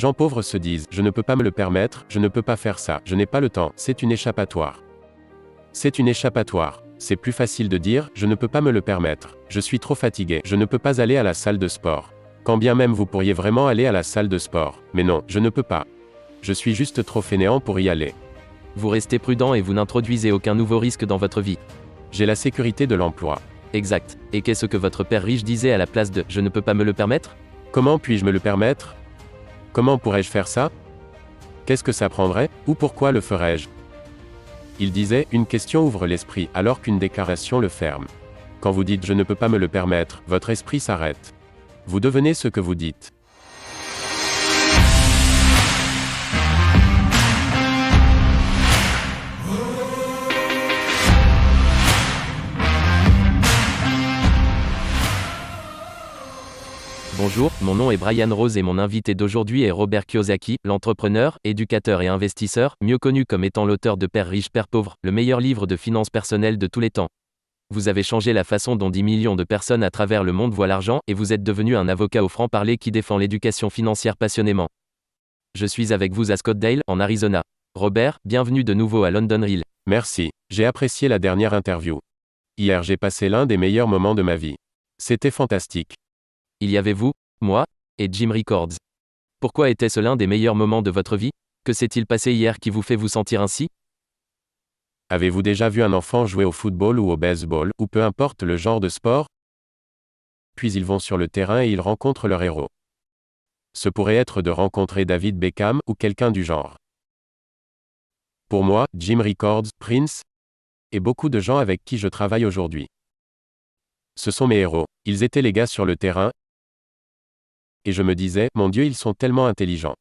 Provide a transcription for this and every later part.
gens pauvres se disent, je ne peux pas me le permettre, je ne peux pas faire ça, je n'ai pas le temps, c'est une échappatoire. C'est une échappatoire. C'est plus facile de dire, je ne peux pas me le permettre, je suis trop fatigué, je ne peux pas aller à la salle de sport. Quand bien même vous pourriez vraiment aller à la salle de sport. Mais non, je ne peux pas. Je suis juste trop fainéant pour y aller. Vous restez prudent et vous n'introduisez aucun nouveau risque dans votre vie. J'ai la sécurité de l'emploi. Exact. Et qu'est-ce que votre père riche disait à la place de « je ne peux pas me le permettre » ? Comment puis-je me le permettre? Comment pourrais-je faire ça? Qu'est-ce que ça prendrait? Ou pourquoi le ferais-je? Il disait, une question ouvre l'esprit, alors qu'une déclaration le ferme. Quand vous dites « je ne peux pas me le permettre », votre esprit s'arrête. Vous devenez ce que vous dites. Bonjour, mon nom est Brian Rose et mon invité d'aujourd'hui est Robert Kiyosaki, l'entrepreneur, éducateur et investisseur, mieux connu comme étant l'auteur de Père riche, Père pauvre, le meilleur livre de finances personnelles de tous les temps. Vous avez changé la façon dont 10 millions de personnes à travers le monde voient l'argent et vous êtes devenu un avocat au franc-parler qui défend l'éducation financière passionnément. Je suis avec vous à Scottsdale, en Arizona. Robert, bienvenue de nouveau à London Real. Merci, j'ai apprécié la dernière interview. Hier j'ai passé l'un des meilleurs moments de ma vie. C'était fantastique. Il y avait vous, moi, et Jim Records. Pourquoi était-ce l'un des meilleurs moments de votre vie? Que s'est-il passé hier qui vous fait vous sentir ainsi? Avez-vous déjà vu un enfant jouer au football ou au baseball, ou peu importe le genre de sport? Puis ils vont sur le terrain et ils rencontrent leur héros. Ce pourrait être de rencontrer David Beckham ou quelqu'un du genre. Pour moi, Jim Records, Prince, et beaucoup de gens avec qui je travaille aujourd'hui. Ce sont mes héros. Ils étaient les gars sur le terrain, et je me disais, mon Dieu, ils sont tellement intelligents.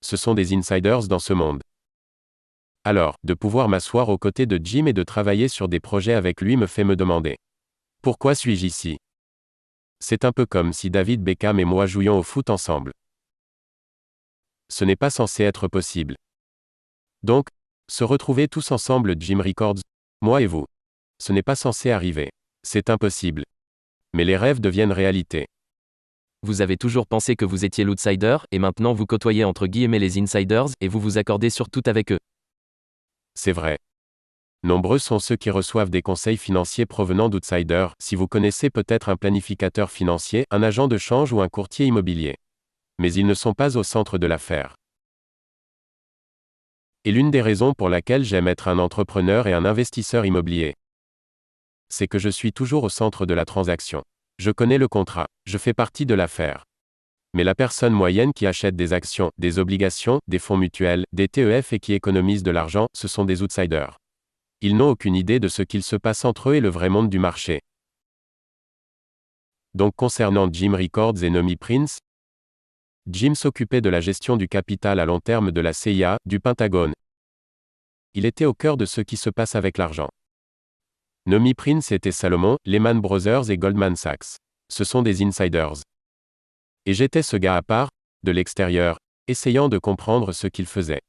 Ce sont des insiders dans ce monde. Alors, de pouvoir m'asseoir aux côtés de Jim et de travailler sur des projets avec lui me fait me demander. Pourquoi suis-je ici? C'est un peu comme si David Beckham et moi jouions au foot ensemble. Ce n'est pas censé être possible. Donc, se retrouver tous ensemble Jim Records, moi et vous. Ce n'est pas censé arriver. C'est impossible. Mais les rêves deviennent réalité. Vous avez toujours pensé que vous étiez l'outsider, et maintenant vous côtoyez entre guillemets les insiders, et vous vous accordez sur tout avec eux. C'est vrai. Nombreux sont ceux qui reçoivent des conseils financiers provenant d'outsiders, si vous connaissez peut-être un planificateur financier, un agent de change ou un courtier immobilier. Mais ils ne sont pas au centre de l'affaire. Et l'une des raisons pour laquelle j'aime être un entrepreneur et un investisseur immobilier, c'est que je suis toujours au centre de la transaction. Je connais le contrat, je fais partie de l'affaire. Mais la personne moyenne qui achète des actions, des obligations, des fonds mutuels, des TEF et qui économise de l'argent, ce sont des outsiders. Ils n'ont aucune idée de ce qu'il se passe entre eux et le vrai monde du marché. Donc concernant Jim Records et Nomi Prince, Jim s'occupait de la gestion du capital à long terme de la CIA, du Pentagone. Il était au cœur de ce qui se passe avec l'argent. Nomi Prince était Salomon, Lehman Brothers et Goldman Sachs. Ce sont des insiders. Et j'étais ce gars à part, de l'extérieur, essayant de comprendre ce qu'il faisait.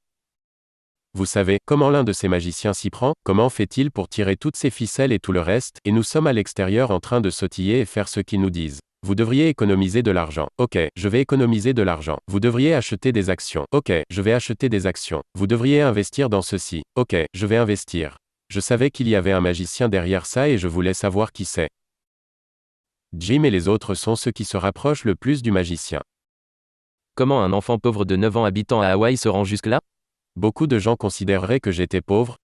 Vous savez, comment l'un de ces magiciens s'y prend, comment fait-il pour tirer toutes ces ficelles et tout le reste, et nous sommes à l'extérieur en train de sautiller et faire ce qu'ils nous disent. Vous devriez économiser de l'argent. Ok, je vais économiser de l'argent. Vous devriez acheter des actions. Ok, je vais acheter des actions. Vous devriez investir dans ceci. Ok, je vais investir. Je savais qu'il y avait un magicien derrière ça et je voulais savoir qui c'est. Jim et les autres sont ceux qui se rapprochent le plus du magicien. Comment un enfant pauvre de 9 ans habitant à Hawaï se rend jusque-là? Beaucoup de gens considéreraient que j'étais pauvre,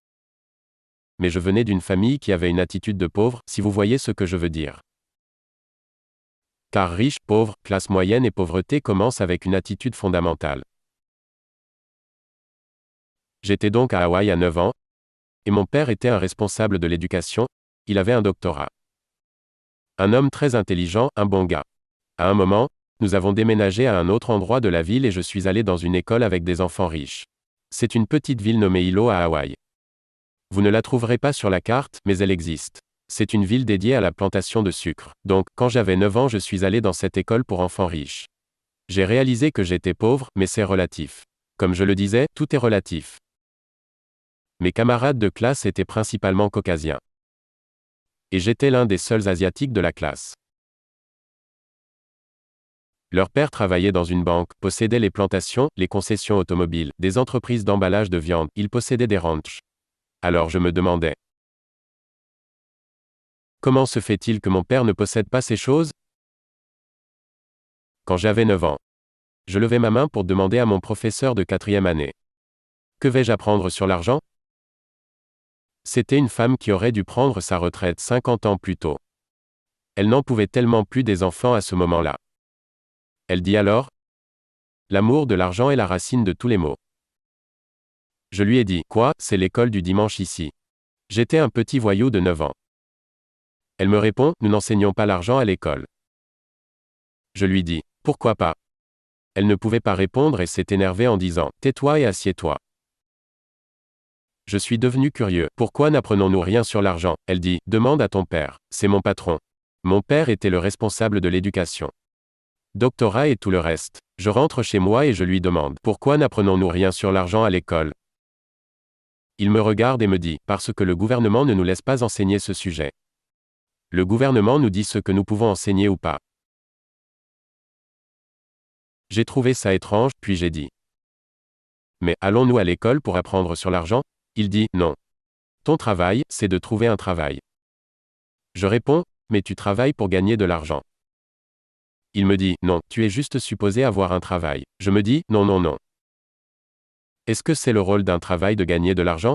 mais je venais d'une famille qui avait une attitude de pauvre, si vous voyez ce que je veux dire. Car riche, pauvre, classe moyenne et pauvreté commencent avec une attitude fondamentale. J'étais donc à Hawaï à 9 ans, et mon père était un responsable de l'éducation, il avait un doctorat. Un homme très intelligent, un bon gars. À un moment, nous avons déménagé à un autre endroit de la ville et je suis allé dans une école avec des enfants riches. C'est une petite ville nommée Hilo à Hawaï. Vous ne la trouverez pas sur la carte, mais elle existe. C'est une ville dédiée à la plantation de sucre. Donc, quand j'avais 9 ans, je suis allé dans cette école pour enfants riches. J'ai réalisé que j'étais pauvre, mais c'est relatif. Comme je le disais, tout est relatif. Mes camarades de classe étaient principalement caucasiens. Et j'étais l'un des seuls asiatiques de la classe. Leur père travaillait dans une banque, possédait les plantations, les concessions automobiles, des entreprises d'emballage de viande, il possédait des ranchs. Alors je me demandais, comment se fait-il que mon père ne possède pas ces choses? Quand j'avais 9 ans, je levai ma main pour demander à mon professeur de 4e année. Que vais-je apprendre sur l'argent? C'était une femme qui aurait dû prendre sa retraite 50 ans plus tôt. Elle n'en pouvait tellement plus des enfants à ce moment-là. Elle dit alors, l'amour de l'argent est la racine de tous les maux. Je lui ai dit, quoi, c'est l'école du dimanche ici. J'étais un petit voyou de 9 ans. Elle me répond, nous n'enseignons pas l'argent à l'école. Je lui dis, pourquoi pas? Elle ne pouvait pas répondre et s'est énervée en disant, tais-toi et assieds-toi. Je suis devenu curieux, pourquoi n'apprenons-nous rien sur l'argent? Elle dit, demande à ton père, c'est mon patron. Mon père était le responsable de l'éducation. Doctorat et tout le reste. Je rentre chez moi et je lui demande, pourquoi n'apprenons-nous rien sur l'argent à l'école? Il me regarde et me dit, parce que le gouvernement ne nous laisse pas enseigner ce sujet. Le gouvernement nous dit ce que nous pouvons enseigner ou pas. J'ai trouvé ça étrange, puis j'ai dit, mais allons-nous à l'école pour apprendre sur l'argent? Il dit, non. Ton travail, c'est de trouver un travail. Je réponds, mais tu travailles pour gagner de l'argent. Il me dit, non, tu es juste supposé avoir un travail. Je me dis, non, non, non. Est-ce que c'est le rôle d'un travail de gagner de l'argent?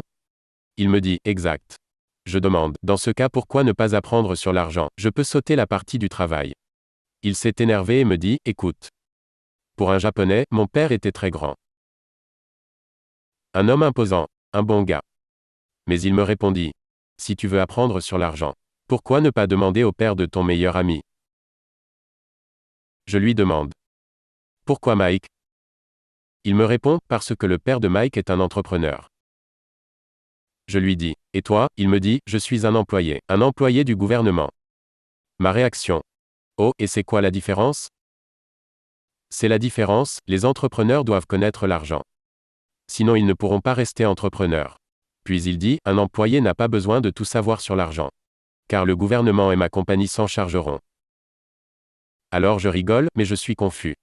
Il me dit, exact. Je demande, dans ce cas pourquoi ne pas apprendre sur l'argent? Je peux sauter la partie du travail. Il s'est énervé et me dit, écoute. Pour un Japonais, mon père était très grand. Un homme imposant, un bon gars. Mais il me répondit, si tu veux apprendre sur l'argent, pourquoi ne pas demander au père de ton meilleur ami? Je lui demande, pourquoi Mike? Il me répond, parce que le père de Mike est un entrepreneur. Je lui dis, et toi? Il me dit, je suis un employé du gouvernement. Ma réaction. Oh, et c'est quoi la différence? C'est la différence, les entrepreneurs doivent connaître l'argent. Sinon ils ne pourront pas rester entrepreneurs. Puis il dit, un employé n'a pas besoin de tout savoir sur l'argent. Car le gouvernement et ma compagnie s'en chargeront. Alors je rigole, mais je suis confus.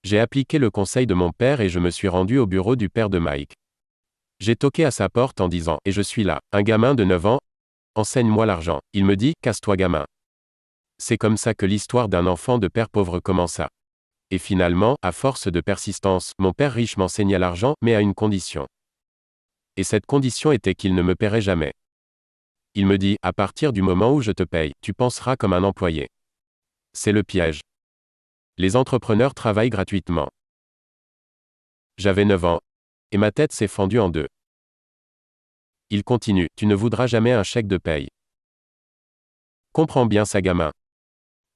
J'ai appliqué le conseil de mon père et je me suis rendu au bureau du père de Mike. J'ai toqué à sa porte en disant, et je suis là, un gamin de 9 ans, enseigne-moi l'argent. Il me dit, casse-toi gamin. C'est comme ça que l'histoire d'un enfant de père pauvre commença. Et finalement, à force de persistance, mon père riche m'enseigna l'argent, mais à une condition. Et cette condition était qu'il ne me paierait jamais. Il me dit, à partir du moment où je te paye, tu penseras comme un employé. C'est le piège. Les entrepreneurs travaillent gratuitement. J'avais 9 ans. Et ma tête s'est fendue en deux. Il continue, tu ne voudras jamais un chèque de paye. Comprends bien ça gamin.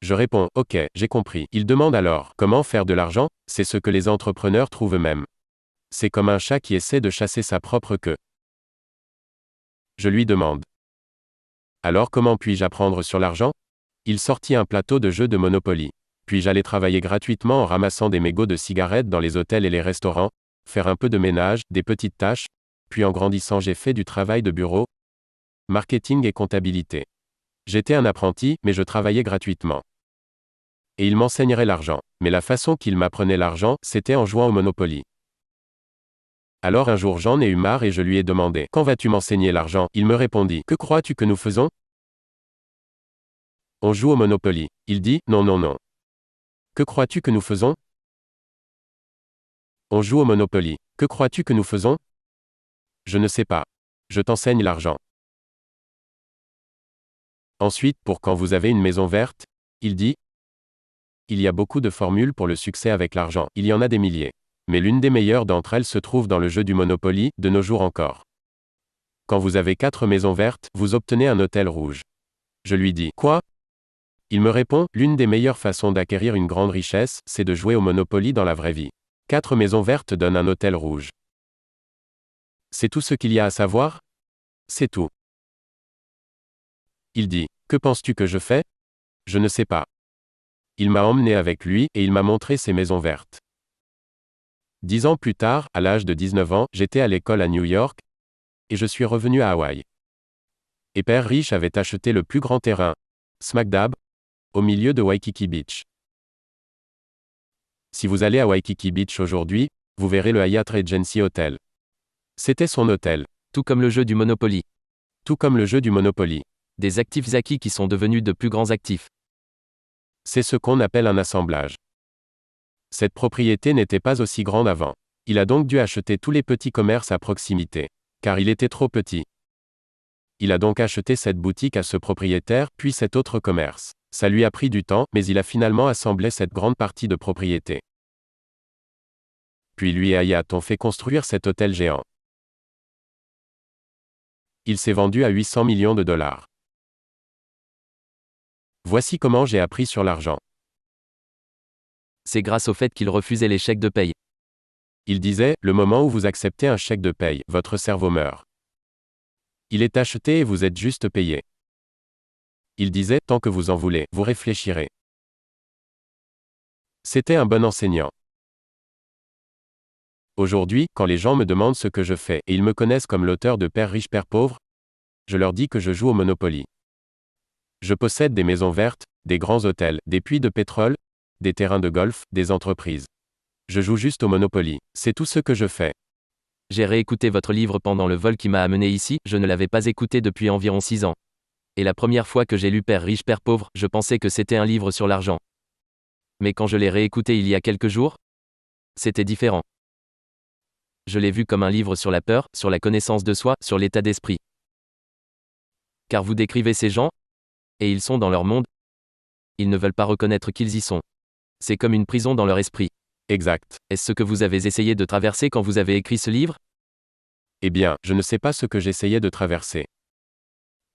Je réponds, ok, j'ai compris. Il demande alors, comment faire de l'argent? C'est ce que les entrepreneurs trouvent eux-mêmes. C'est comme un chat qui essaie de chasser sa propre queue. Je lui demande. Alors comment puis-je apprendre sur l'argent? Il sortit un plateau de jeux de Monopoly. Puis j'allais travailler gratuitement en ramassant des mégots de cigarettes dans les hôtels et les restaurants, faire un peu de ménage, des petites tâches, puis en grandissant j'ai fait du travail de bureau, marketing et comptabilité. J'étais un apprenti, mais je travaillais gratuitement. Et il m'enseignerait l'argent. Mais la façon qu'il m'apprenait l'argent, c'était en jouant au Monopoly. Alors un jour j'en ai eu marre et je lui ai demandé, quand vas-tu m'enseigner l'argent? Il me répondit, que crois-tu que nous faisons? On joue au Monopoly. Il dit, non, non, non. Que crois-tu que nous faisons? On joue au Monopoly. Que crois-tu que nous faisons? Je ne sais pas. Je t'enseigne l'argent. Ensuite, pour quand vous avez une maison verte, il dit, il y a beaucoup de formules pour le succès avec l'argent, il y en a des milliers. Mais l'une des meilleures d'entre elles se trouve dans le jeu du Monopoly, de nos jours encore. Quand vous avez 4 maisons vertes, vous obtenez un hôtel rouge. Je lui dis, quoi? Il me répond, l'une des meilleures façons d'acquérir une grande richesse, c'est de jouer au Monopoly dans la vraie vie. 4 maisons vertes donnent un hôtel rouge. C'est tout ce qu'il y a à savoir? C'est tout. Il dit, que penses-tu que je fais? Je ne sais pas. Il m'a emmené avec lui, et il m'a montré ces maisons vertes. 10 ans plus tard, à l'âge de 19 ans, j'étais à l'école à New York, et je suis revenu à Hawaï. Et Père Riche avait acheté le plus grand terrain, smack dab, au milieu de Waikiki Beach. Si vous allez à Waikiki Beach aujourd'hui, vous verrez le Hyatt Regency Hotel. C'était son hôtel. Tout comme le jeu du Monopoly. Tout comme le jeu du Monopoly. Des actifs acquis qui sont devenus de plus grands actifs. C'est ce qu'on appelle un assemblage. Cette propriété n'était pas aussi grande avant. Il a donc dû acheter tous les petits commerces à proximité. Car il était trop petit. Il a donc acheté cette boutique à ce propriétaire, puis cet autre commerce. Ça lui a pris du temps, mais il a finalement assemblé cette grande partie de propriété. Puis lui et Hyatt ont fait construire cet hôtel géant. Il s'est vendu à 800 millions de dollars. Voici comment j'ai appris sur l'argent. C'est grâce au fait qu'il refusait les chèques de paye. Il disait, le moment où vous acceptez un chèque de paye, votre cerveau meurt. Il est acheté et vous êtes juste payé. Il disait, tant que vous en voulez, vous réfléchirez. C'était un bon enseignant. Aujourd'hui, quand les gens me demandent ce que je fais, et ils me connaissent comme l'auteur de Père riche, Père pauvre, je leur dis que je joue au Monopoly. Je possède des maisons vertes, des grands hôtels, des puits de pétrole, des terrains de golf, des entreprises. Je joue juste au Monopoly. C'est tout ce que je fais. J'ai réécouté votre livre pendant le vol qui m'a amené ici, je ne l'avais pas écouté depuis environ 6 ans. Et la première fois que j'ai lu Père riche, Père pauvre, je pensais que c'était un livre sur l'argent. Mais quand je l'ai réécouté il y a quelques jours, c'était différent. Je l'ai vu comme un livre sur la peur, sur la connaissance de soi, sur l'état d'esprit. Car vous décrivez ces gens, et ils sont dans leur monde. Ils ne veulent pas reconnaître qu'ils y sont. C'est comme une prison dans leur esprit. Exact. Est-ce ce que vous avez essayé de traverser quand vous avez écrit ce livre? Eh bien, je ne sais pas ce que j'essayais de traverser.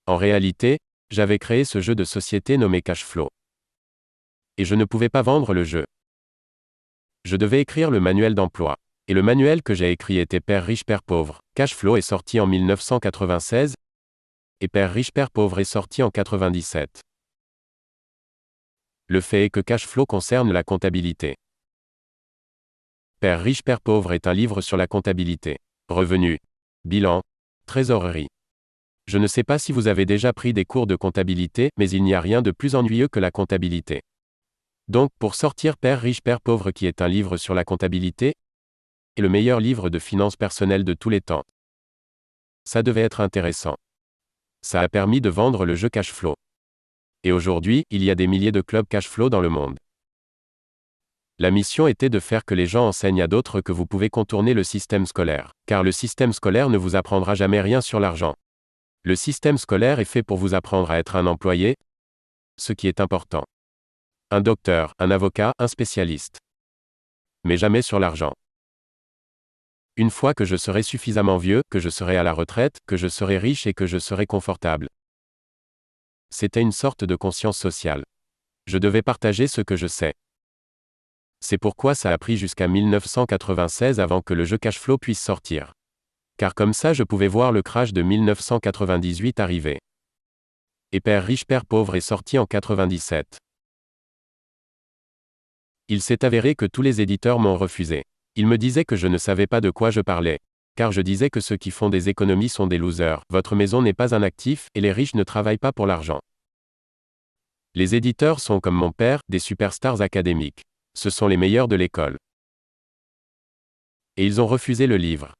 En réalité, j'avais créé ce jeu de société nommé Cashflow. Et je ne pouvais pas vendre le jeu. Je devais écrire le manuel d'emploi. Et le manuel que j'ai écrit était Père riche, Père pauvre. Cashflow est sorti en 1996, et Père riche, Père pauvre est sorti en 97. Le fait est que Cashflow concerne la comptabilité. Père riche, Père pauvre est un livre sur la comptabilité. Revenus, bilan, trésorerie. Je ne sais pas si vous avez déjà pris des cours de comptabilité, mais il n'y a rien de plus ennuyeux que la comptabilité. Donc, pour sortir Père riche, Père pauvre qui est un livre sur la comptabilité, est le meilleur livre de finances personnelles de tous les temps. Ça devait être intéressant. Ça a permis de vendre le jeu Cashflow. Et aujourd'hui, il y a des milliers de clubs Cashflow dans le monde. La mission était de faire que les gens enseignent à d'autres que vous pouvez contourner le système scolaire. Car le système scolaire ne vous apprendra jamais rien sur l'argent. Le système scolaire est fait pour vous apprendre à être un employé, ce qui est important. Un docteur, un avocat, un spécialiste. Mais jamais sur l'argent. Une fois que je serai suffisamment vieux, que je serai à la retraite, que je serai riche et que je serai confortable. C'était une sorte de conscience sociale. Je devais partager ce que je sais. C'est pourquoi ça a pris jusqu'à 1996 avant que le jeu Cashflow puisse sortir. Car comme ça je pouvais voir le crash de 1998 arriver. Et Père riche, Père pauvre est sorti en 97. Il s'est avéré que tous les éditeurs m'ont refusé. Ils me disaient que je ne savais pas de quoi je parlais. Car je disais que ceux qui font des économies sont des losers, votre maison n'est pas un actif, et les riches ne travaillent pas pour l'argent. Les éditeurs sont comme mon père, des superstars académiques. Ce sont les meilleurs de l'école. Et ils ont refusé le livre.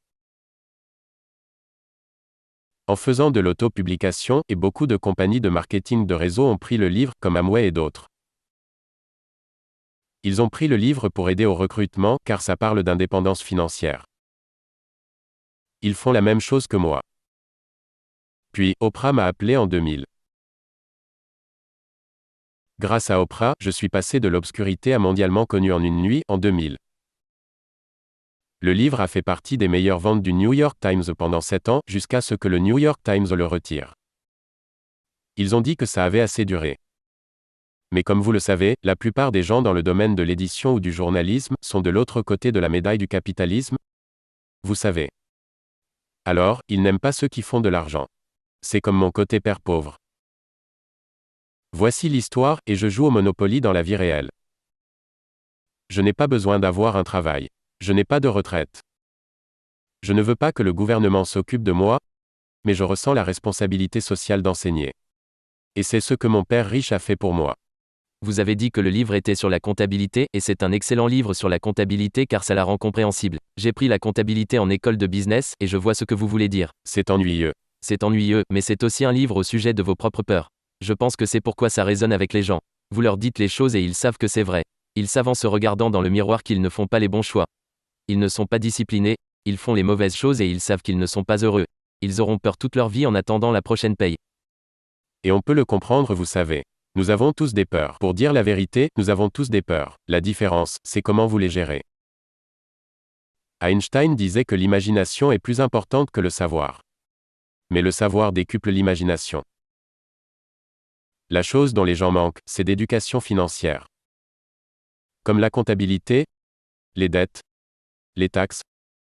En faisant de l'auto-publication, et beaucoup de compagnies de marketing de réseau ont pris le livre, comme Amway et d'autres. Ils ont pris le livre pour aider au recrutement, car ça parle d'indépendance financière. Ils font la même chose que moi. Puis, Oprah m'a appelé en 2000. Grâce à Oprah, je suis passé de l'obscurité à mondialement connu en une nuit, en 2000. Le livre a fait partie des meilleures ventes du New York Times pendant 7 ans, jusqu'à ce que le New York Times le retire. Ils ont dit que ça avait assez duré. Mais comme vous le savez, la plupart des gens dans le domaine de l'édition ou du journalisme sont de l'autre côté de la médaille du capitalisme. Vous savez. Alors, ils n'aiment pas ceux qui font de l'argent. C'est comme mon côté père pauvre. Voici l'histoire, et je joue au Monopoly dans la vie réelle. Je n'ai pas besoin d'avoir un travail. Je n'ai pas de retraite. Je ne veux pas que le gouvernement s'occupe de moi, mais je ressens la responsabilité sociale d'enseigner. Et c'est ce que mon père riche a fait pour moi. Vous avez dit que le livre était sur la comptabilité, et c'est un excellent livre sur la comptabilité car ça la rend compréhensible. J'ai pris la comptabilité en école de business, et je vois ce que vous voulez dire. C'est ennuyeux. C'est ennuyeux, mais c'est aussi un livre au sujet de vos propres peurs. Je pense que c'est pourquoi ça résonne avec les gens. Vous leur dites les choses et ils savent que c'est vrai. Ils savent en se regardant dans le miroir qu'ils ne font pas les bons choix. Ils ne sont pas disciplinés, ils font les mauvaises choses et ils savent qu'ils ne sont pas heureux. Ils auront peur toute leur vie en attendant la prochaine paye. Et on peut le comprendre, vous savez. Nous avons tous des peurs. Pour dire la vérité, nous avons tous des peurs. La différence, c'est comment vous les gérez. Einstein disait que l'imagination est plus importante que le savoir. Mais le savoir décuple l'imagination. La chose dont les gens manquent, c'est d'éducation financière. Comme la comptabilité, les dettes, les taxes.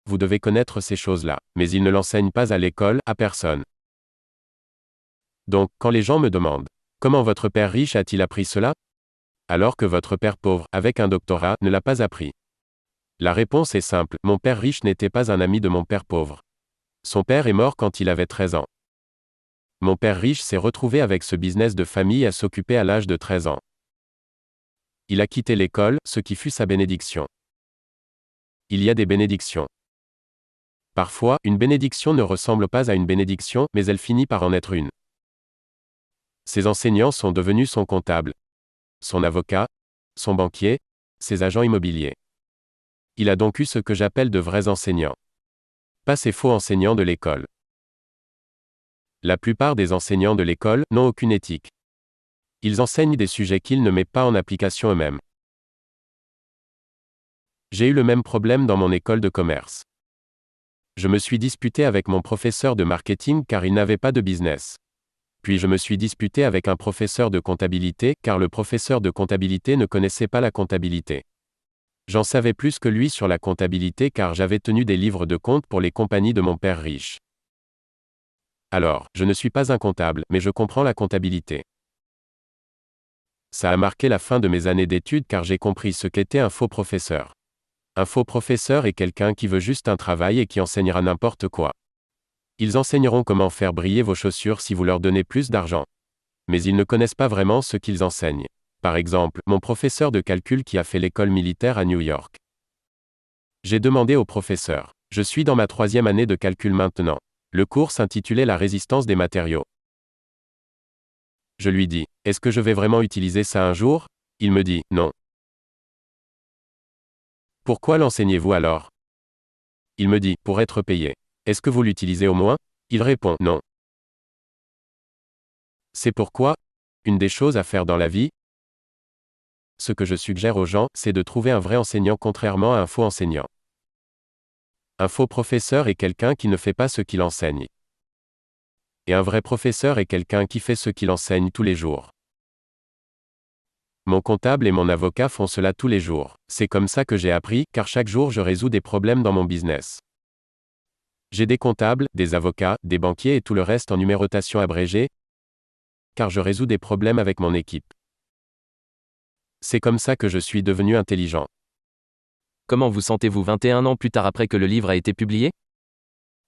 Vous devez connaître ces choses-là, mais ils ne l'enseignent pas à l'école, à personne. Donc, quand les gens me demandent « Comment votre père riche a-t-il appris cela ?» alors que votre père pauvre, avec un doctorat, ne l'a pas appris. La réponse est simple, mon père riche n'était pas un ami de mon père pauvre. Son père est mort quand il avait 13 ans. Mon père riche s'est retrouvé avec ce business de famille à s'occuper à l'âge de 13 ans. Il a quitté l'école, ce qui fut sa bénédiction. Il y a des bénédictions. Parfois, une bénédiction ne ressemble pas à une bénédiction, mais elle finit par en être une. Ses enseignants sont devenus son comptable, son avocat, son banquier, ses agents immobiliers. Il a donc eu ce que j'appelle de vrais enseignants. Pas ces faux enseignants de l'école. La plupart des enseignants de l'école n'ont aucune éthique. Ils enseignent des sujets qu'ils ne mettent pas en application eux-mêmes. J'ai eu le même problème dans mon école de commerce. Je me suis disputé avec mon professeur de marketing car il n'avait pas de business. Puis je me suis disputé avec un professeur de comptabilité car le professeur de comptabilité ne connaissait pas la comptabilité. J'en savais plus que lui sur la comptabilité car j'avais tenu des livres de comptes pour les compagnies de mon père riche. Alors, je ne suis pas un comptable, mais je comprends la comptabilité. Ça a marqué la fin de mes années d'études car j'ai compris ce qu'était un faux professeur. Un faux professeur est quelqu'un qui veut juste un travail et qui enseignera n'importe quoi. Ils enseigneront comment faire briller vos chaussures si vous leur donnez plus d'argent. Mais ils ne connaissent pas vraiment ce qu'ils enseignent. Par exemple, mon professeur de calcul qui a fait l'école militaire à New York. J'ai demandé au professeur. Je suis dans ma 3e année de calcul maintenant. Le cours s'intitulait La résistance des matériaux. Je lui dis, est-ce que je vais vraiment utiliser ça un jour? Il me dit, non. Pourquoi l'enseignez-vous alors? Il me dit, pour être payé. Est-ce que vous l'utilisez au moins? Il répond, non. C'est pourquoi, une des choses à faire dans la vie, ce que je suggère aux gens, c'est de trouver un vrai enseignant contrairement à un faux enseignant. Un faux professeur est quelqu'un qui ne fait pas ce qu'il enseigne. Et un vrai professeur est quelqu'un qui fait ce qu'il enseigne tous les jours. Mon comptable et mon avocat font cela tous les jours. C'est comme ça que j'ai appris, car chaque jour je résous des problèmes dans mon business. J'ai des comptables, des avocats, des banquiers et tout le reste en numérotation abrégée, car je résous des problèmes avec mon équipe. C'est comme ça que je suis devenu intelligent. Comment vous sentez-vous 21 ans plus tard après que le livre a été publié?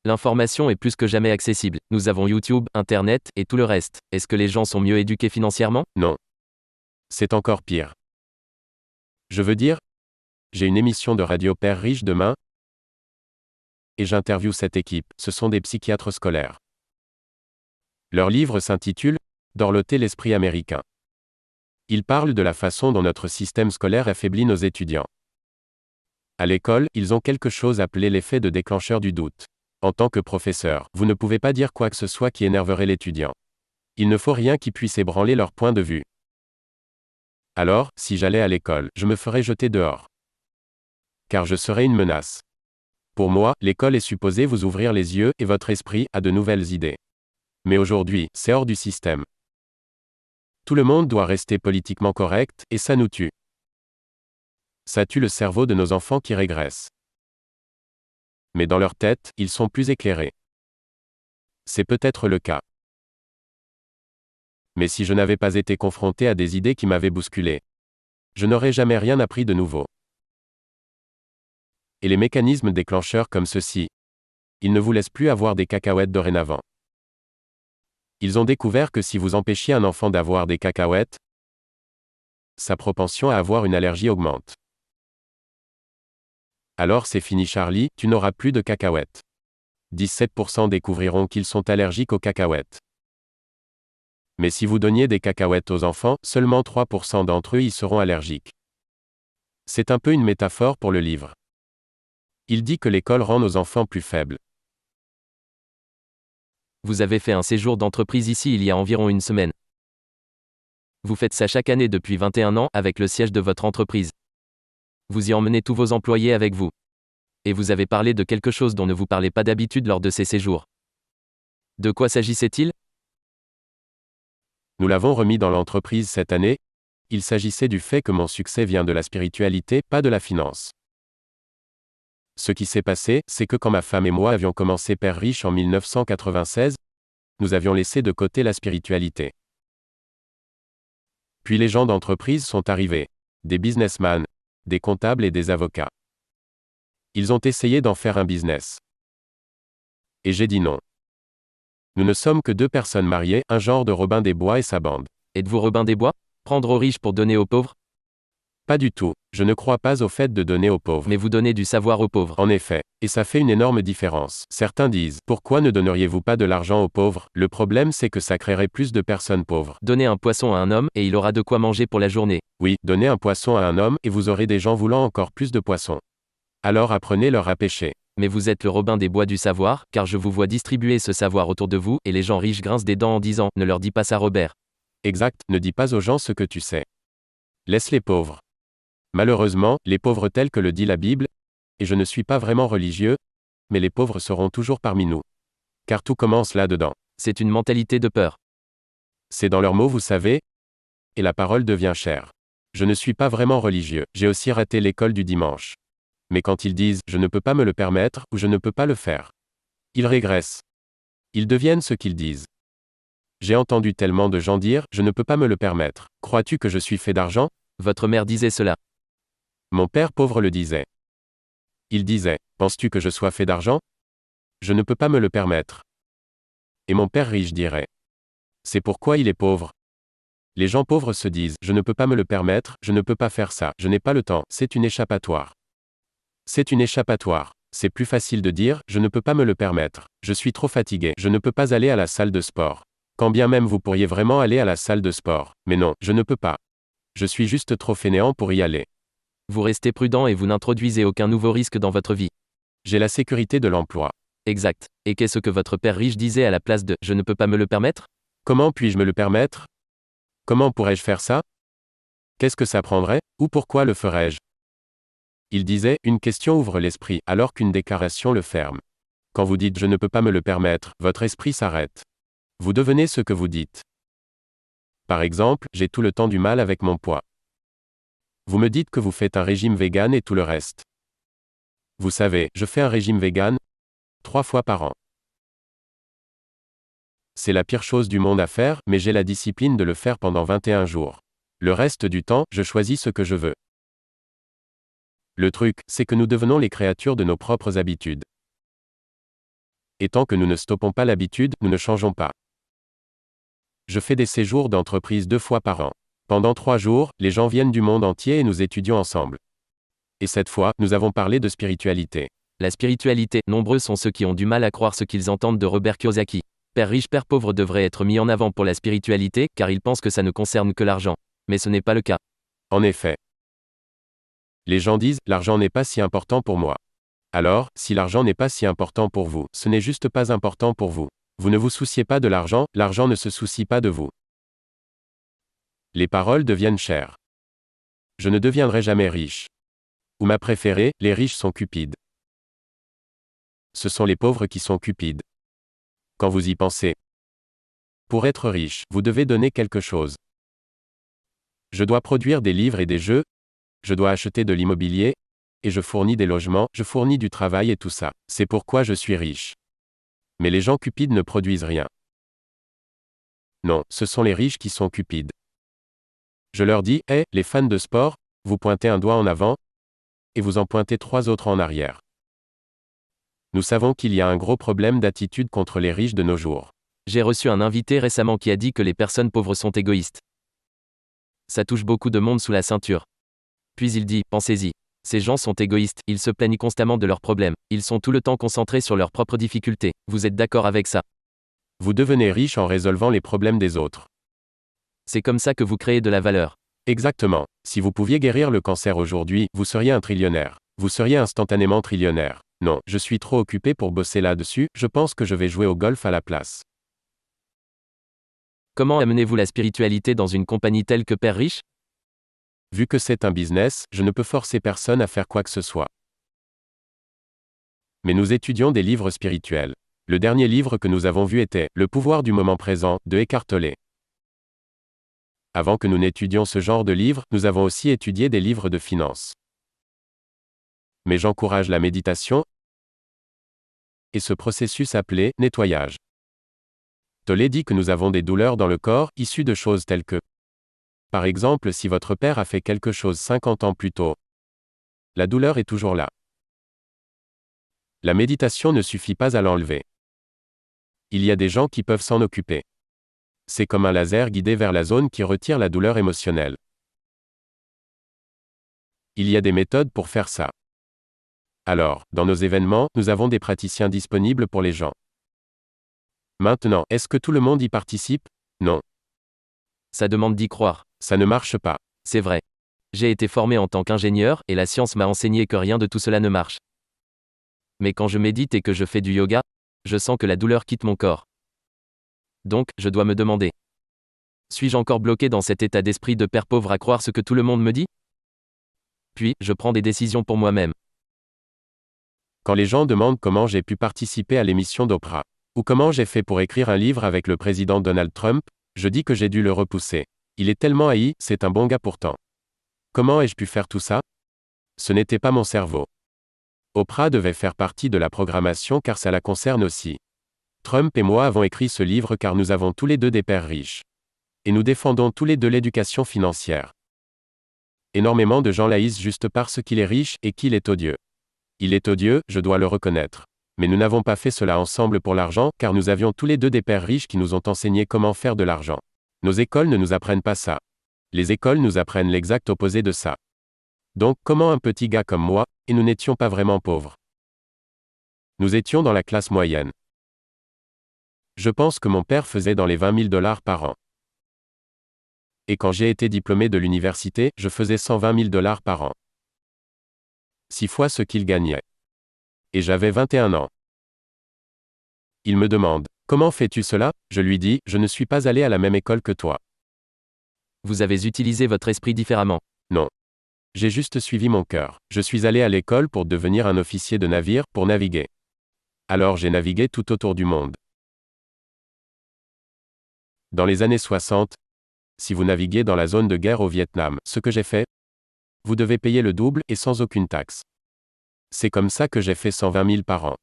L'information est plus que jamais accessible. Nous avons YouTube, Internet, et tout le reste. Est-ce que les gens sont mieux éduqués financièrement? Non. C'est encore pire. Je veux dire, j'ai une émission de radio Père riche demain, et j'interviewe cette équipe, ce sont des psychiatres scolaires. Leur livre s'intitule « Dorloter l'esprit américain ». Ils parlent de la façon dont notre système scolaire affaiblit nos étudiants. À l'école, ils ont quelque chose appelé l'effet de déclencheur du doute. En tant que professeur, vous ne pouvez pas dire quoi que ce soit qui énerverait l'étudiant. Il ne faut rien qui puisse ébranler leur point de vue. Alors, si j'allais à l'école, je me ferais jeter dehors. Car je serais une menace. Pour moi, l'école est supposée vous ouvrir les yeux et votre esprit à de nouvelles idées. Mais aujourd'hui, c'est hors du système. Tout le monde doit rester politiquement correct, et ça nous tue. Ça tue le cerveau de nos enfants qui régressent. Mais dans leur tête, ils sont plus éclairés. C'est peut-être le cas. Mais si je n'avais pas été confronté à des idées qui m'avaient bousculé, je n'aurais jamais rien appris de nouveau. Et les mécanismes déclencheurs comme ceux-ci, ils ne vous laissent plus avoir des cacahuètes dorénavant. Ils ont découvert que si vous empêchiez un enfant d'avoir des cacahuètes, sa propension à avoir une allergie augmente. Alors c'est fini Charlie, tu n'auras plus de cacahuètes. 17% découvriront qu'ils sont allergiques aux cacahuètes. Mais si vous donniez des cacahuètes aux enfants, seulement 3% d'entre eux y seront allergiques. C'est un peu une métaphore pour le livre. Il dit que l'école rend nos enfants plus faibles. Vous avez fait un séjour d'entreprise ici il y a environ une semaine. Vous faites ça chaque année depuis 21 ans avec le siège de votre entreprise. Vous y emmenez tous vos employés avec vous. Et vous avez parlé de quelque chose dont ne vous parlez pas d'habitude lors de ces séjours. De quoi s'agissait-il ? Nous l'avons remis dans l'entreprise cette année. Il s'agissait du fait que mon succès vient de la spiritualité, pas de la finance. Ce qui s'est passé, c'est que quand ma femme et moi avions commencé Père Riche en 1996, nous avions laissé de côté la spiritualité. Puis les gens d'entreprise sont arrivés. Des businessmen, des comptables et des avocats. Ils ont essayé d'en faire un business. Et j'ai dit non. Nous ne sommes que deux personnes mariées, un genre de Robin des Bois et sa bande. Êtes-vous Robin des Bois ? Prendre aux riches pour donner aux pauvres ? Pas du tout, je ne crois pas au fait de donner aux pauvres. Mais vous donnez du savoir aux pauvres. En effet, et ça fait une énorme différence. Certains disent, pourquoi ne donneriez-vous pas de l'argent aux pauvres ? Le problème c'est que ça créerait plus de personnes pauvres. Donnez un poisson à un homme et il aura de quoi manger pour la journée. Oui, donnez un poisson à un homme et vous aurez des gens voulant encore plus de poissons. Alors apprenez-leur à pêcher. Mais vous êtes le Robin des Bois du savoir, car je vous vois distribuer ce savoir autour de vous, et les gens riches grincent des dents en disant « Ne leur dis pas ça Robert ». Exact, ne dis pas aux gens ce que tu sais. Laisse les pauvres. Malheureusement, les pauvres tels que le dit la Bible, et je ne suis pas vraiment religieux, mais les pauvres seront toujours parmi nous. Car tout commence là-dedans. C'est une mentalité de peur. C'est dans leurs mots vous savez, et la parole devient chère. Je ne suis pas vraiment religieux, j'ai aussi raté l'école du dimanche. Mais quand ils disent « je ne peux pas me le permettre » ou « je ne peux pas le faire », ils régressent. Ils deviennent ce qu'ils disent. J'ai entendu tellement de gens dire « je ne peux pas me le permettre ». Crois-tu que je suis fait d'argent ? Votre mère disait cela. Mon père pauvre le disait. Il disait « penses-tu que je sois fait d'argent ? Je ne peux pas me le permettre. » Et mon père riche dirait « c'est pourquoi il est pauvre. » Les gens pauvres se disent « je ne peux pas me le permettre, je ne peux pas faire ça, je n'ai pas le temps, c'est une échappatoire. » C'est une échappatoire. C'est plus facile de dire « je ne peux pas me le permettre, je suis trop fatigué, je ne peux pas aller à la salle de sport. » Quand bien même vous pourriez vraiment aller à la salle de sport. Mais non, je ne peux pas. Je suis juste trop fainéant pour y aller. Vous restez prudent et vous n'introduisez aucun nouveau risque dans votre vie. J'ai la sécurité de l'emploi. Exact. Et qu'est-ce que votre père riche disait à la place de « je ne peux pas me le permettre » ? Comment puis-je me le permettre ? Comment pourrais-je faire ça ? Qu'est-ce que ça prendrait ? Ou pourquoi le ferais-je ? Il disait, une question ouvre l'esprit, alors qu'une déclaration le ferme. Quand vous dites « je ne peux pas me le permettre », votre esprit s'arrête. Vous devenez ce que vous dites. Par exemple, j'ai tout le temps du mal avec mon poids. Vous me dites que vous faites un régime vegan et tout le reste. Vous savez, je fais un régime vegan 3 fois par an. C'est la pire chose du monde à faire, mais j'ai la discipline de le faire pendant 21 jours. Le reste du temps, je choisis ce que je veux. Le truc, c'est que nous devenons les créatures de nos propres habitudes. Et tant que nous ne stoppons pas l'habitude, nous ne changeons pas. Je fais des séjours d'entreprise 2 fois par an. Pendant 3 jours, les gens viennent du monde entier et nous étudions ensemble. Et cette fois, nous avons parlé de spiritualité. La spiritualité, nombreux sont ceux qui ont du mal à croire ce qu'ils entendent de Robert Kiyosaki. Père riche, père pauvre devrait être mis en avant pour la spiritualité, car ils pensent que ça ne concerne que l'argent. Mais ce n'est pas le cas. En effet. Les gens disent, l'argent n'est pas si important pour moi. Alors, si l'argent n'est pas si important pour vous, ce n'est juste pas important pour vous. Vous ne vous souciez pas de l'argent ne se soucie pas de vous. Les paroles deviennent chères. Je ne deviendrai jamais riche. Ou ma préférée, les riches sont cupides. Ce sont les pauvres qui sont cupides. Quand vous y pensez. Pour être riche, vous devez donner quelque chose. Je dois produire des livres et des jeux, je dois acheter de l'immobilier, et je fournis des logements, je fournis du travail et tout ça. C'est pourquoi je suis riche. Mais les gens cupides ne produisent rien. Non, ce sont les riches qui sont cupides. Je leur dis, hé, les fans de sport, vous pointez un doigt en avant, et vous en pointez 3 autres en arrière. Nous savons qu'il y a un gros problème d'attitude contre les riches de nos jours. J'ai reçu un invité récemment qui a dit que les personnes pauvres sont égoïstes. Ça touche beaucoup de monde sous la ceinture. Puis il dit, pensez-y. Ces gens sont égoïstes, ils se plaignent constamment de leurs problèmes, ils sont tout le temps concentrés sur leurs propres difficultés. Vous êtes d'accord avec ça? Vous devenez riche en résolvant les problèmes des autres. C'est comme ça que vous créez de la valeur. Exactement. Si vous pouviez guérir le cancer aujourd'hui, vous seriez un trillionnaire. Vous seriez instantanément trillionnaire. Non, je suis trop occupé pour bosser là-dessus, je pense que je vais jouer au golf à la place. Comment amenez-vous la spiritualité dans une compagnie telle que Père Riche? Vu que c'est un business, je ne peux forcer personne à faire quoi que ce soit. Mais nous étudions des livres spirituels. Le dernier livre que nous avons vu était Le pouvoir du moment présent, de Eckhart Tolle. Avant que nous n'étudions ce genre de livre, nous avons aussi étudié des livres de finance. Mais j'encourage la méditation et ce processus appelé nettoyage. Tolle dit que nous avons des douleurs dans le corps, issues de choses telles que, par exemple, si votre père a fait quelque chose 50 ans plus tôt, la douleur est toujours là. La méditation ne suffit pas à l'enlever. Il y a des gens qui peuvent s'en occuper. C'est comme un laser guidé vers la zone qui retire la douleur émotionnelle. Il y a des méthodes pour faire ça. Alors, dans nos événements, nous avons des praticiens disponibles pour les gens. Maintenant, est-ce que tout le monde y participe? Non. Ça demande d'y croire. Ça ne marche pas. C'est vrai. J'ai été formé en tant qu'ingénieur, et la science m'a enseigné que rien de tout cela ne marche. Mais quand je médite et que je fais du yoga, je sens que la douleur quitte mon corps. Donc, je dois me demander. Suis-je encore bloqué dans cet état d'esprit de père pauvre à croire ce que tout le monde me dit? Puis, je prends des décisions pour moi-même. Quand les gens demandent comment j'ai pu participer à l'émission d'Oprah, ou comment j'ai fait pour écrire un livre avec le président Donald Trump, je dis que j'ai dû le repousser. Il est tellement haï, c'est un bon gars pourtant. Comment ai-je pu faire tout ça? Ce n'était pas mon cerveau. Oprah devait faire partie de la programmation car ça la concerne aussi. Trump et moi avons écrit ce livre car nous avons tous les deux des pères riches. Et nous défendons tous les deux l'éducation financière. Énormément de gens l'haïssent juste parce qu'il est riche et qu'il est odieux. Il est odieux, je dois le reconnaître. Mais nous n'avons pas fait cela ensemble pour l'argent, car nous avions tous les deux des pères riches qui nous ont enseigné comment faire de l'argent. Nos écoles ne nous apprennent pas ça. Les écoles nous apprennent l'exact opposé de ça. Donc, comment un petit gars comme moi, et nous n'étions pas vraiment pauvres? Nous étions dans la classe moyenne. Je pense que mon père faisait dans les 20 000 $ par an. Et quand j'ai été diplômé de l'université, je faisais 120 000 $ par an. 6 fois ce qu'il gagnait. Et j'avais 21 ans. Il me demande, comment fais-tu cela? Je lui dis, je ne suis pas allé à la même école que toi. Vous avez utilisé votre esprit différemment. Non. J'ai juste suivi mon cœur. Je suis allé à l'école pour devenir un officier de navire, pour naviguer. Alors j'ai navigué tout autour du monde. Dans les années 60, si vous naviguez dans la zone de guerre au Vietnam, ce que j'ai fait, vous devez payer le double et sans aucune taxe. C'est comme ça que j'ai fait 120 000 par an.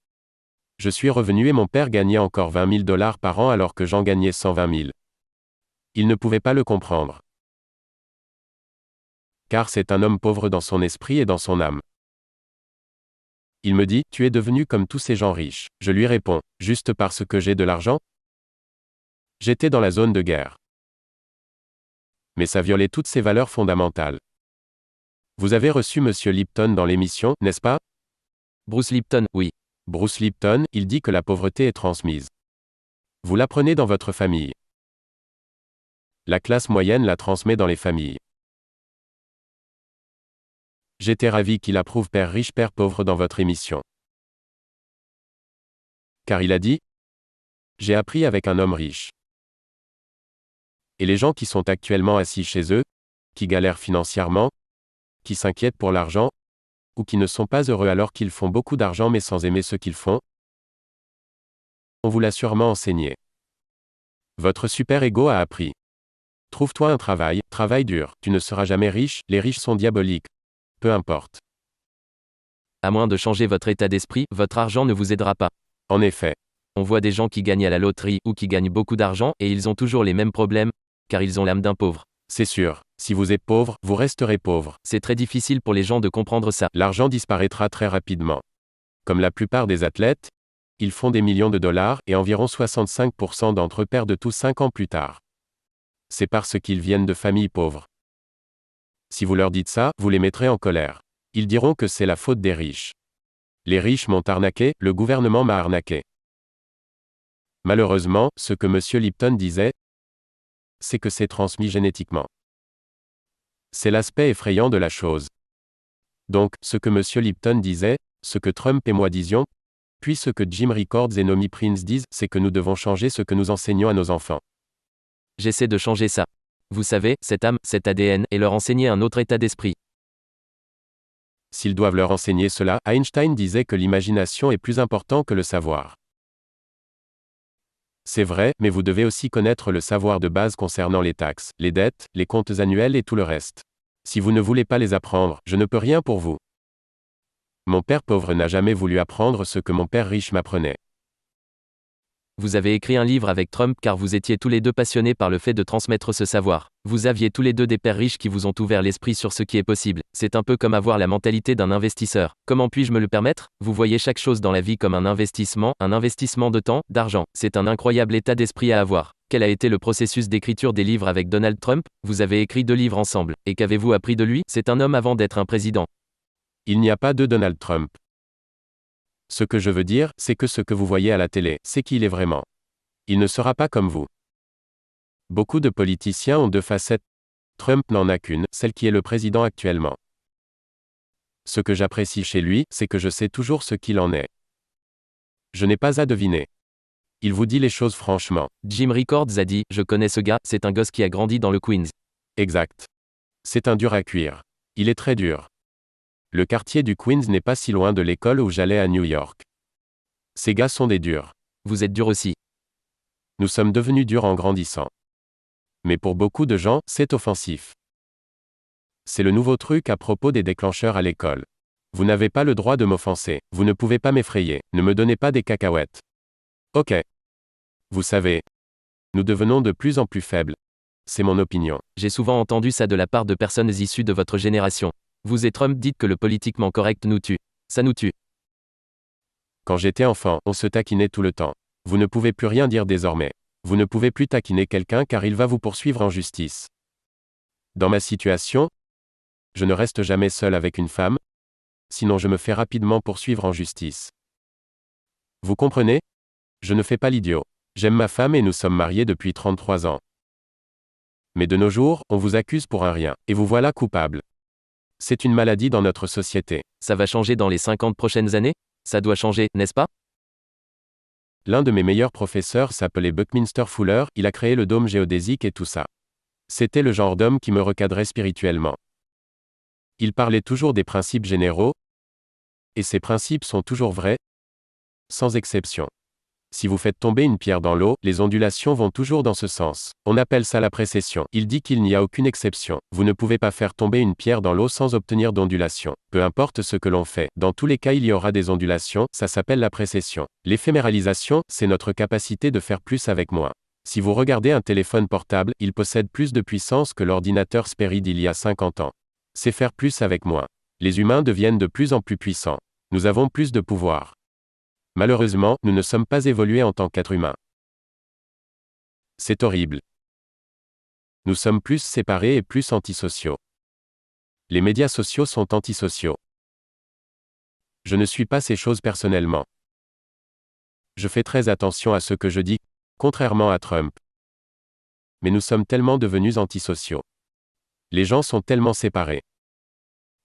Je suis revenu et mon père gagnait encore 20 000 $ par an alors que j'en gagnais 120 000. Il ne pouvait pas le comprendre. Car c'est un homme pauvre dans son esprit et dans son âme. Il me dit, tu es devenu comme tous ces gens riches. Je lui réponds, juste parce que j'ai de l'argent? J'étais dans la zone de guerre. Mais ça violait toutes ces valeurs fondamentales. Vous avez reçu Monsieur Lipton dans l'émission, n'est-ce pas? Bruce Lipton, oui. Bruce Lipton, il dit que la pauvreté est transmise. Vous l'apprenez dans votre famille. La classe moyenne la transmet dans les familles. J'étais ravi qu'il approuve Père riche, Père pauvre dans votre émission. Car il a dit, j'ai appris avec un homme riche. Et les gens qui sont actuellement assis chez eux, qui galèrent financièrement, qui s'inquiètent pour l'argent, ou qui ne sont pas heureux alors qu'ils font beaucoup d'argent mais sans aimer ce qu'ils font, on vous l'a sûrement enseigné. Votre super-ego a appris. Trouve-toi un travail, travaille dur, tu ne seras jamais riche, les riches sont diaboliques. Peu importe. À moins de changer votre état d'esprit, votre argent ne vous aidera pas. En effet. On voit des gens qui gagnent à la loterie ou qui gagnent beaucoup d'argent et ils ont toujours les mêmes problèmes, car ils ont l'âme d'un pauvre. C'est sûr, si vous êtes pauvre, vous resterez pauvre. C'est très difficile pour les gens de comprendre ça. L'argent disparaîtra très rapidement. Comme la plupart des athlètes, ils font des millions de dollars et environ 65% d'entre eux perdent tout 5 ans plus tard. C'est parce qu'ils viennent de familles pauvres. Si vous leur dites ça, vous les mettrez en colère. Ils diront que c'est la faute des riches. Les riches m'ont arnaqué, le gouvernement m'a arnaqué. Malheureusement, ce que M. Lipton disait, c'est que c'est transmis génétiquement. C'est l'aspect effrayant de la chose. Donc, ce que M. Lipton disait, ce que Trump et moi disions, puis ce que Jim Records et Nomi Prince disent, c'est que nous devons changer ce que nous enseignons à nos enfants. J'essaie de changer ça. Vous savez, cette âme, cet ADN, et leur enseigner un autre état d'esprit. S'ils doivent leur enseigner cela, Einstein disait que l'imagination est plus important que le savoir. C'est vrai, mais vous devez aussi connaître le savoir de base concernant les taxes, les dettes, les comptes annuels et tout le reste. Si vous ne voulez pas les apprendre, je ne peux rien pour vous. Mon père pauvre n'a jamais voulu apprendre ce que mon père riche m'apprenait. Vous avez écrit un livre avec Trump car vous étiez tous les deux passionnés par le fait de transmettre ce savoir. Vous aviez tous les deux des pères riches qui vous ont ouvert l'esprit sur ce qui est possible. C'est un peu comme avoir la mentalité d'un investisseur. Comment puis-je me le permettre? Vous voyez chaque chose dans la vie comme un investissement de temps, d'argent. C'est un incroyable état d'esprit à avoir. Quel a été le processus d'écriture des livres avec Donald Trump? Vous avez écrit 2 livres ensemble. Et qu'avez-vous appris de lui? C'est un homme avant d'être un président. Il n'y a pas de Donald Trump. Ce que je veux dire, c'est que ce que vous voyez à la télé, c'est qui il est vraiment. Il ne sera pas comme vous. Beaucoup de politiciens ont 2 facettes. Trump n'en a qu'une, celle qui est le président actuellement. Ce que j'apprécie chez lui, c'est que je sais toujours ce qu'il en est. Je n'ai pas à deviner. Il vous dit les choses franchement. Jim Records a dit, je connais ce gars, c'est un gosse qui a grandi dans le Queens. Exact. C'est un dur à cuire. Il est très dur. Le quartier du Queens n'est pas si loin de l'école où j'allais à New York. Ces gars sont des durs. Vous êtes dur aussi. Nous sommes devenus durs en grandissant. Mais pour beaucoup de gens, c'est offensif. C'est le nouveau truc à propos des déclencheurs à l'école. Vous n'avez pas le droit de m'offenser, vous ne pouvez pas m'effrayer, ne me donnez pas des cacahuètes. Ok. Vous savez, nous devenons de plus en plus faibles. C'est mon opinion. J'ai souvent entendu ça de la part de personnes issues de votre génération. Vous et Trump dites que le politiquement correct nous tue. Ça nous tue. Quand j'étais enfant, on se taquinait tout le temps. Vous ne pouvez plus rien dire désormais. Vous ne pouvez plus taquiner quelqu'un car il va vous poursuivre en justice. Dans ma situation, je ne reste jamais seul avec une femme, sinon je me fais rapidement poursuivre en justice. Vous comprenez? Je ne fais pas l'idiot. J'aime ma femme et nous sommes mariés depuis 33 ans. Mais de nos jours, on vous accuse pour un rien, et vous voilà coupable. C'est une maladie dans notre société. Ça va changer dans les 50 prochaines années? Ça doit changer, n'est-ce pas? L'un de mes meilleurs professeurs s'appelait Buckminster Fuller, il a créé le dôme géodésique et tout ça. C'était le genre d'homme qui me recadrait spirituellement. Il parlait toujours des principes généraux, et ces principes sont toujours vrais, sans exception. Si vous faites tomber une pierre dans l'eau, les ondulations vont toujours dans ce sens. On appelle ça la précession. Il dit qu'il n'y a aucune exception. Vous ne pouvez pas faire tomber une pierre dans l'eau sans obtenir d'ondulation. Peu importe ce que l'on fait, dans tous les cas il y aura des ondulations, ça s'appelle la précession. L'éphéméralisation, c'est notre capacité de faire plus avec moins. Si vous regardez un téléphone portable, il possède plus de puissance que l'ordinateur Sperry d'il y a 50 ans. C'est faire plus avec moins. Les humains deviennent de plus en plus puissants. Nous avons plus de pouvoir. Malheureusement, nous ne sommes pas évolués en tant qu'êtres humains. C'est horrible. Nous sommes plus séparés et plus antisociaux. Les médias sociaux sont antisociaux. Je ne suis pas ces choses personnellement. Je fais très attention à ce que je dis, contrairement à Trump. Mais nous sommes tellement devenus antisociaux. Les gens sont tellement séparés.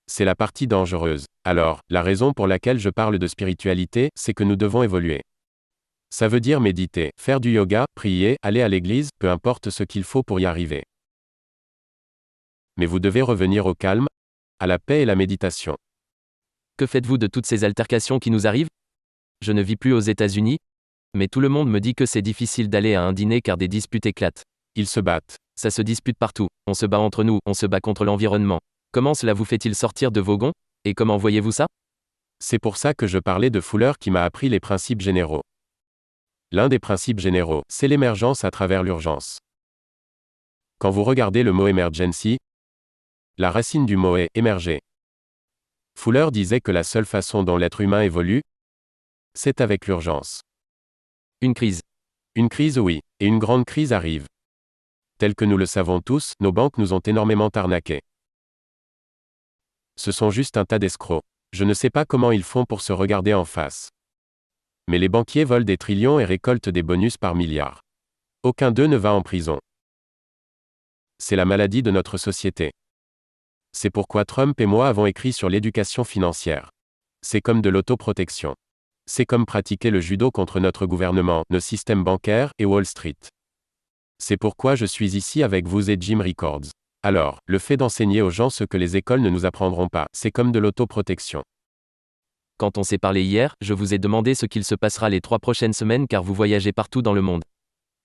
C'est la partie dangereuse. Alors, la raison pour laquelle je parle de spiritualité, c'est que nous devons évoluer. Ça veut dire méditer, faire du yoga, prier, aller à l'église, peu importe ce qu'il faut pour y arriver. Mais vous devez revenir au calme, à la paix et la méditation. Que faites-vous de toutes ces altercations qui nous arrivent? Je ne vis plus aux États-Unis, mais tout le monde me dit que c'est difficile d'aller à un dîner car des disputes éclatent. Ils se battent. Ça se dispute partout. On se bat entre nous, on se bat contre l'environnement. Comment cela vous fait-il sortir de vos gonds? Et comment voyez-vous ça? C'est pour ça que je parlais de Fuller qui m'a appris les principes généraux. L'un des principes généraux, c'est l'émergence à travers l'urgence. Quand vous regardez le mot emergency, la racine du mot est émerger. Fuller disait que la seule façon dont l'être humain évolue, c'est avec l'urgence. Une crise. Une crise, oui, et une grande crise arrive. Tel que nous le savons tous, nos banques nous ont énormément arnaqués. Ce sont juste un tas d'escrocs. Je ne sais pas comment ils font pour se regarder en face. Mais les banquiers volent des trillions et récoltent des bonus par milliards. Aucun d'eux ne va en prison. C'est la maladie de notre société. C'est pourquoi Trump et moi avons écrit sur l'éducation financière. C'est comme de l'autoprotection. C'est comme pratiquer le judo contre notre gouvernement, nos systèmes bancaires et Wall Street. C'est pourquoi je suis ici avec vous et Jim Records. Alors, le fait d'enseigner aux gens ce que les écoles ne nous apprendront pas, c'est comme de l'autoprotection. Quand on s'est parlé hier, je vous ai demandé ce qu'il se passera les 3 prochaines semaines car vous voyagez partout dans le monde.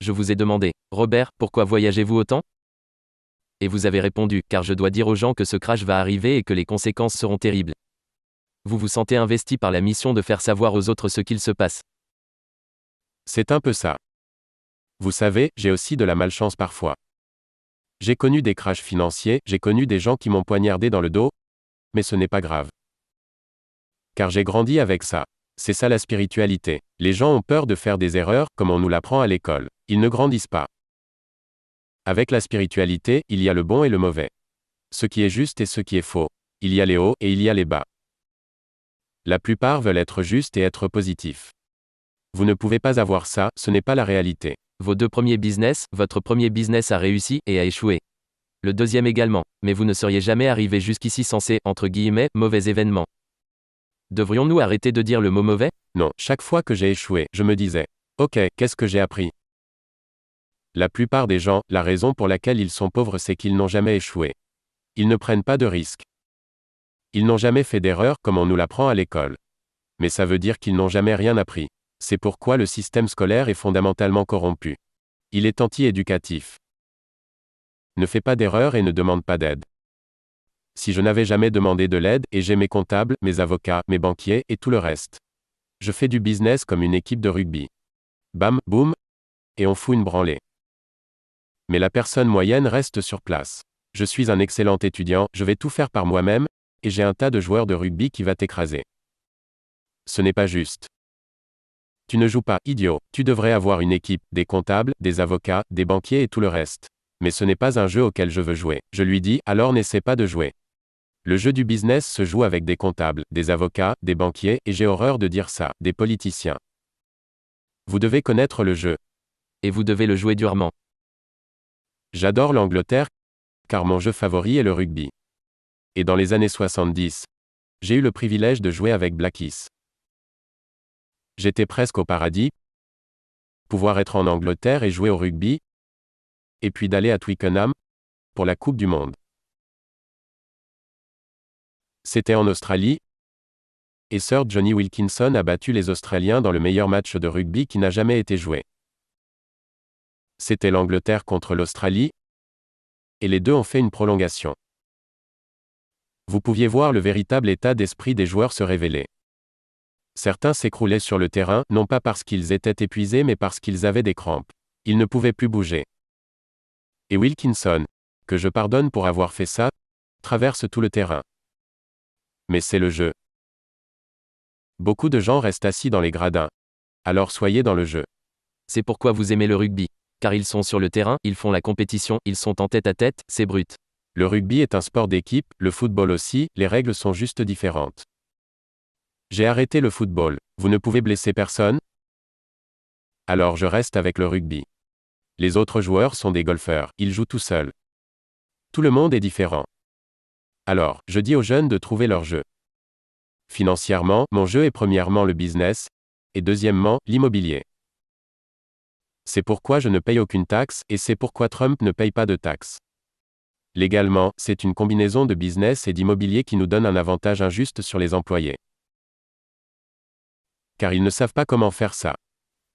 Je vous ai demandé, Robert, pourquoi voyagez-vous autant? Et vous avez répondu, car je dois dire aux gens que ce crash va arriver et que les conséquences seront terribles. Vous vous sentez investi par la mission de faire savoir aux autres ce qu'il se passe. C'est un peu ça. Vous savez, j'ai aussi de la malchance parfois. J'ai connu des crashs financiers, j'ai connu des gens qui m'ont poignardé dans le dos, mais ce n'est pas grave. Car j'ai grandi avec ça. C'est ça la spiritualité. Les gens ont peur de faire des erreurs, comme on nous l'apprend à l'école. Ils ne grandissent pas. Avec la spiritualité, il y a le bon et le mauvais. Ce qui est juste et ce qui est faux. Il y a les hauts et il y a les bas. La plupart veulent être justes et être positifs. Vous ne pouvez pas avoir ça, ce n'est pas la réalité. Vos 2 premiers business, votre premier business a réussi et a échoué. Le deuxième également, mais vous ne seriez jamais arrivé jusqu'ici sans ces, entre guillemets, mauvais événements. Devrions-nous arrêter de dire le mot mauvais? Non, chaque fois que j'ai échoué, je me disais, ok, qu'est-ce que j'ai appris? La plupart des gens, la raison pour laquelle ils sont pauvres c'est qu'ils n'ont jamais échoué. Ils ne prennent pas de risques. Ils n'ont jamais fait d'erreur comme on nous l'apprend à l'école. Mais ça veut dire qu'ils n'ont jamais rien appris. C'est pourquoi le système scolaire est fondamentalement corrompu. Il est anti-éducatif. Ne fais pas d'erreur et ne demande pas d'aide. Si je n'avais jamais demandé de l'aide, et j'ai mes comptables, mes avocats, mes banquiers, et tout le reste. Je fais du business comme une équipe de rugby. Bam, boum, et on fout une branlée. Mais la personne moyenne reste sur place. Je suis un excellent étudiant, je vais tout faire par moi-même, et j'ai un tas de joueurs de rugby qui va t'écraser. Ce n'est pas juste. Tu ne joues pas, idiot. Tu devrais avoir une équipe, des comptables, des avocats, des banquiers et tout le reste. Mais ce n'est pas un jeu auquel je veux jouer. Je lui dis, alors n'essaie pas de jouer. Le jeu du business se joue avec des comptables, des avocats, des banquiers, et j'ai horreur de dire ça, des politiciens. Vous devez connaître le jeu. Et vous devez le jouer durement. J'adore l'Angleterre, car mon jeu favori est le rugby. Et dans les années 70, j'ai eu le privilège de jouer avec Blackis. J'étais presque au paradis, pouvoir être en Angleterre et jouer au rugby, et puis d'aller à Twickenham, pour la Coupe du Monde. C'était en Australie, et Sir Johnny Wilkinson a battu les Australiens dans le meilleur match de rugby qui n'a jamais été joué. C'était l'Angleterre contre l'Australie, et les deux ont fait une prolongation. Vous pouviez voir le véritable état d'esprit des joueurs se révéler. Certains s'écroulaient sur le terrain, non pas parce qu'ils étaient épuisés mais parce qu'ils avaient des crampes. Ils ne pouvaient plus bouger. Et Wilkinson, que je pardonne pour avoir fait ça, traverse tout le terrain. Mais c'est le jeu. Beaucoup de gens restent assis dans les gradins. Alors soyez dans le jeu. C'est pourquoi vous aimez le rugby. Car ils sont sur le terrain, ils font la compétition, ils sont en tête à tête, c'est brut. Le rugby est un sport d'équipe, le football aussi, les règles sont juste différentes. J'ai arrêté le football. Vous ne pouvez blesser personne? Alors je reste avec le rugby. Les autres joueurs sont des golfeurs, ils jouent tout seuls. Tout le monde est différent. Alors, je dis aux jeunes de trouver leur jeu. Financièrement, mon jeu est premièrement le business, et deuxièmement, l'immobilier. C'est pourquoi je ne paye aucune taxe, et c'est pourquoi Trump ne paye pas de taxes. Légalement, c'est une combinaison de business et d'immobilier qui nous donne un avantage injuste sur les employés. Car ils ne savent pas comment faire ça.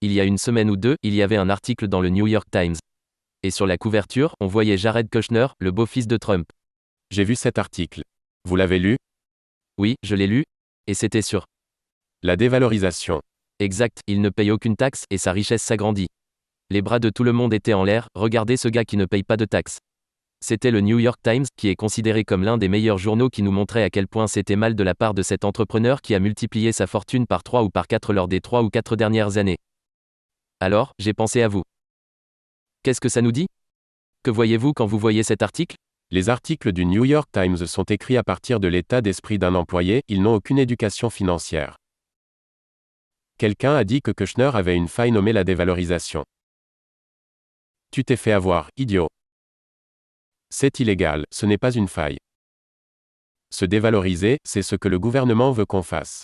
Il y a une semaine ou deux, il y avait un article dans le New York Times. Et sur la couverture, on voyait Jared Kushner, le beau-fils de Trump. J'ai vu cet article. Vous l'avez lu? Oui, je l'ai lu. Et c'était sur La dévalorisation. exact, il ne paye aucune taxe, et sa richesse s'agrandit. Les bras de tout le monde étaient en l'air, regardez ce gars qui ne paye pas de taxes. C'était le New York Times, qui est considéré comme l'un des meilleurs journaux qui nous montrait à quel point c'était mal de la part de cet entrepreneur qui a multiplié sa fortune par 3 ou par 4 lors des 3 ou 4 dernières années. Alors, j'ai pensé à vous. Qu'est-ce que ça nous dit? Que voyez-vous quand vous voyez cet article? Les articles du New York Times sont écrits à partir de l'état d'esprit d'un employé, ils n'ont aucune éducation financière. Quelqu'un a dit que Kushner avait une faille nommée la dévalorisation. Tu t'es fait avoir, idiot. C'est illégal, ce n'est pas une faille. Se dévaloriser, c'est ce que le gouvernement veut qu'on fasse.